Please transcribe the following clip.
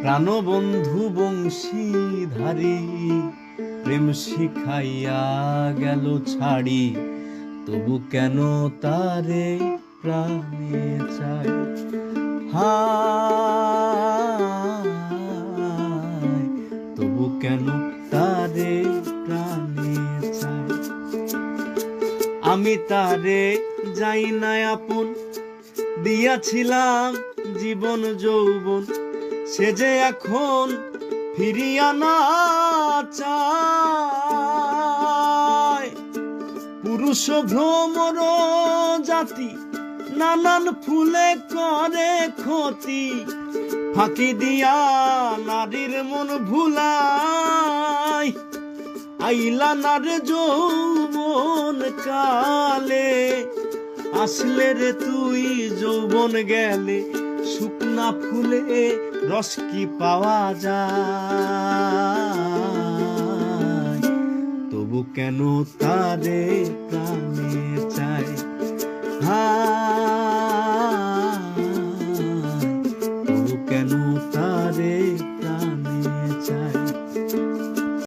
প্রাণবন্ধু বংশীধারী প্রেম শিখাইয়া গেল ছাড়ি, তবু কেন তারে প্রাণে চাই। হায়, তবু কেন তারে প্রাণে চাই। আমি তারে যাই না আপন, দিয়াছিলাম জীবন যৌবন, সে যে এখন ফিরিয়া না চায়। পুরুষ ভ্রমর জাতি নানান ফুলে করে ক্ষতি, ফাঁকি দিয়া নারীর মন ভুলায়। আইলা নার যৌবন কালে, আসলে রে তুই যৌবন গেলে, শুকনা ফুলে রস কি পাওয়া যায়। তবু কেন তারে প্রাণে চাই।